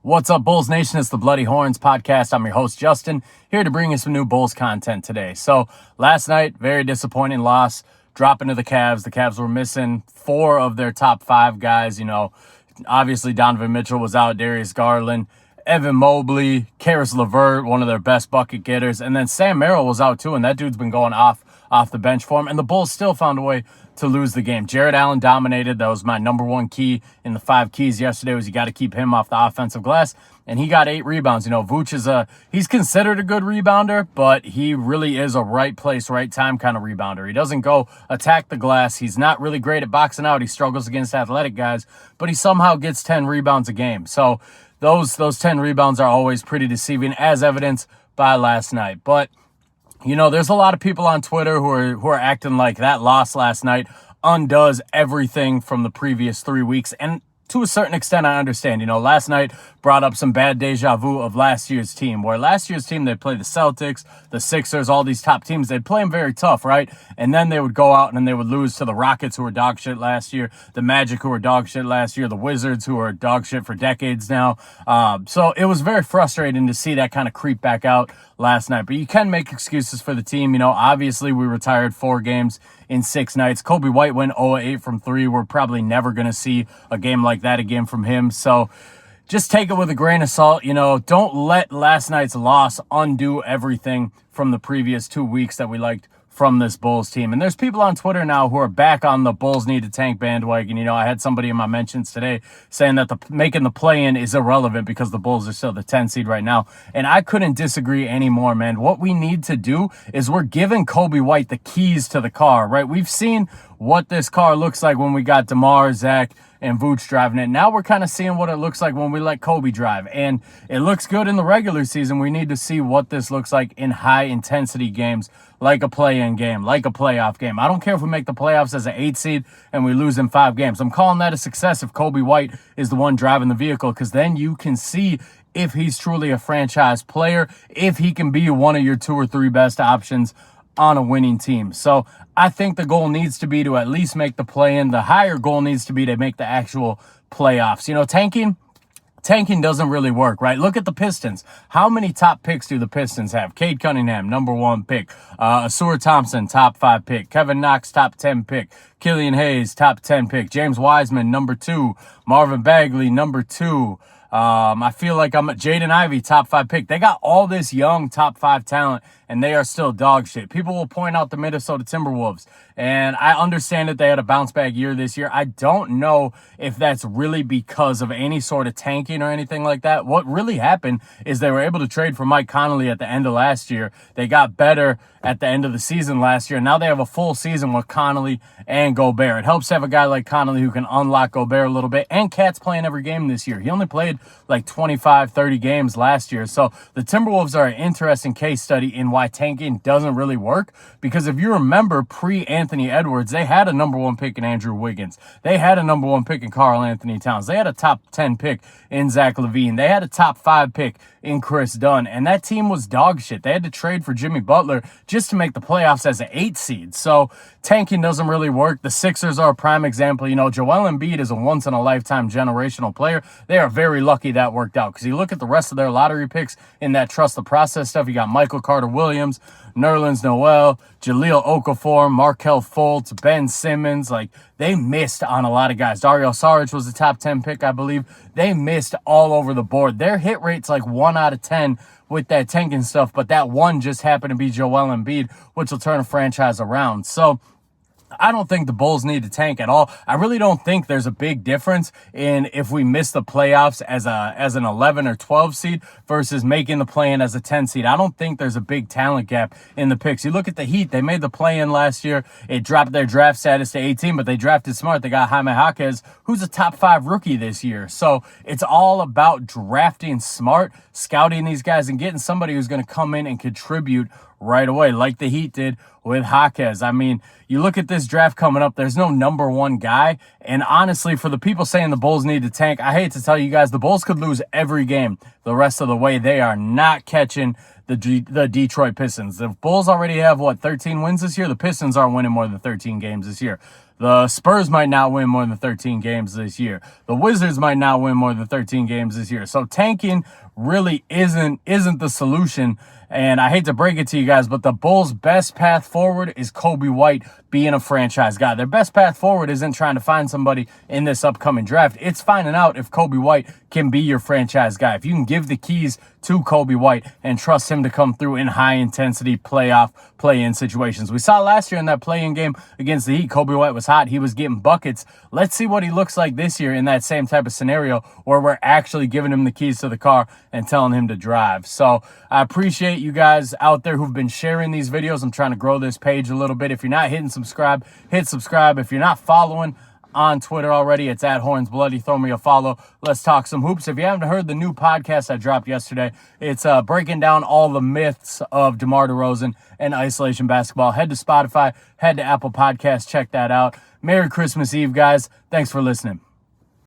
What's up, Bulls Nation? It's the Bloody Horns podcast. I'm your host, Justin, here to bring you some new Bulls content today. So last night, very disappointing loss, dropping to the Cavs. The Cavs were missing 4 of their top 5 guys. Obviously Donovan Mitchell was out, Darius Garland, Evan Mobley, Karis LeVert, one of their best bucket getters, and then Sam Merrill was out too, and that dude's been going off the bench for him, and the Bulls still found a way to lose the game. Jarrett Allen dominated. That was my number one key in the 5 keys yesterday, was you got to keep him off the offensive glass, and he got 8 rebounds. Vooch is he's considered a good rebounder, but he really is a right place, right time kind of rebounder. He doesn't go attack the glass. He's not really great at boxing out. He struggles against athletic guys, but he somehow gets 10 rebounds a game. So those 10 rebounds are always pretty deceiving, as evidenced by last night. But there's a lot of people on Twitter who are acting like that loss last night undoes everything from the previous 3 weeks. And to a certain extent, I understand. Last night brought up some bad deja vu of last year's team, where last year's team, they'd play the Celtics, the Sixers, all these top teams. They'd play them very tough, right? And then they would go out and then they would lose to the Rockets, who were dog shit last year, the Magic, who were dog shit last year, the Wizards, who are dog shit for decades now. So it was very frustrating to see that kind of creep back out last night. But you can make excuses for the team. Obviously we retired 4 games in 6 nights. Coby White went 0-8 from 3. We're probably never going to see a game like that again from him. So just take it with a grain of salt. Don't let last night's loss undo everything from the previous 2 weeks that we liked from this Bulls team. And there's people on Twitter now who are back on the Bulls need to tank bandwagon. I had somebody in my mentions today saying that making the play-in is irrelevant because the Bulls are still the 10 seed right now. And I couldn't disagree anymore, man. What we need to do is we're giving Coby White the keys to the car, right? We've seen what this car looks like when we got DeMar, Zach, and Vooch driving it. Now we're kind of seeing what it looks like when we let Coby drive. And it looks good in the regular season. We need to see what this looks like in high-intensity games, like a play-in game, like a playoff game. I don't care if we make the playoffs as an 8 seed and we lose in 5 games. I'm calling that a success if Coby White is the one driving the vehicle, because then you can see if he's truly a franchise player, if he can be one of your 2 or 3 best options on a winning team. So I think the goal needs to be to at least make the play-in. The higher goal needs to be to make the actual playoffs. Tanking doesn't really work, right? Look at the Pistons. How many top picks do the Pistons have? Cade Cunningham, number 1 pick. Asur Thompson, top 5 pick. Kevin Knox, top 10 pick. Killian Hayes, top 10 pick. James Wiseman, number 2. Marvin Bagley, number 2. I feel like I'm at Jaden Ivey, top 5 pick. They got all this young top 5 talent, and they are still dog shit. People will point out the Minnesota Timberwolves, and I understand that they had a bounce back year this year. I don't know if that's really because of any sort of tanking or anything like that. What really happened is they were able to trade for Mike Conley at the end of last year. They got better at the end of the season last year. Now they have a full season with Conley and Gobert. It helps to have a guy like Conley who can unlock Gobert a little bit. And Cat's playing every game this year. He only played like 25, 30 games last year. So the Timberwolves are an interesting case study in why tanking doesn't really work. Because if you remember pre-Anthony Edwards, they had a number 1 pick in Andrew Wiggins. They had a number 1 pick in Karl Anthony Towns. They had a top 10 pick in Zach LaVine. They had a top 5 pick in Chris Dunn. And that team was dog shit. They had to trade for Jimmy Butler just to make the playoffs as an 8 seed. So tanking doesn't really work. The Sixers are a prime example. Joel Embiid is a once-in-a-lifetime generational player. They are very lucky that worked out, because you look at the rest of their lottery picks in that trust the process stuff. You got Michael Carter-Williams, Nerlens Noel, Jahlil Okafor, Markelle Fultz, Ben Simmons. They missed on a lot of guys. Dario Saric was a top 10 pick, I believe. They missed all over the board. Their hit rate's like 1 out of 10 with that tanking stuff, but that one just happened to be Joel Embiid, which will turn a franchise around. So I don't think the Bulls need to tank at all. I really don't think there's a big difference in if we miss the playoffs as an 11 or 12 seed versus making the play-in as a 10 seed. I don't think there's a big talent gap in the picks. You look at the Heat, they made the play-in last year. It dropped their draft status to 18, but they drafted smart. They got Jaime Jaquez, who's a top 5 rookie this year. So it's all about drafting smart, scouting these guys, and getting somebody who's going to come in and contribute right away, like the Heat did with Jaquez. I mean, you look at this draft coming up, there's no number 1 guy. And honestly, for the people saying the Bulls need to tank, I hate to tell you guys, the Bulls could lose every game the rest of the way. They are not catching the Detroit Pistons. The Bulls already have, 13 wins this year? The Pistons aren't winning more than 13 games this year. The Spurs might not win more than 13 games this year. The Wizards might not win more than 13 games this year. So tanking really isn't the solution. And I hate to break it to you guys, but the Bulls' best path forward is Coby White being a franchise guy. Their best path forward isn't trying to find somebody in this upcoming draft. It's finding out if Coby White can be your franchise guy. If you can give the keys to Coby White and trust him to come through in high-intensity playoff play-in situations. We saw last year in that play-in game against the Heat, Coby White was hot. He was getting buckets. Let's see what he looks like this year in that same type of scenario where we're actually giving him the keys to the car and telling him to drive. So I appreciate you guys out there who've been sharing these videos. I'm trying to grow this page a little bit. If you're not hitting subscribe, hit subscribe. If you're not following on Twitter already, it's @HornsBloody. Throw me a follow. Let's talk some hoops. If you haven't heard the new podcast I dropped yesterday, it's breaking down all the myths of DeMar DeRozan and isolation basketball. Head to Spotify, head to Apple Podcasts, check that out. Merry Christmas Eve, guys. Thanks for listening.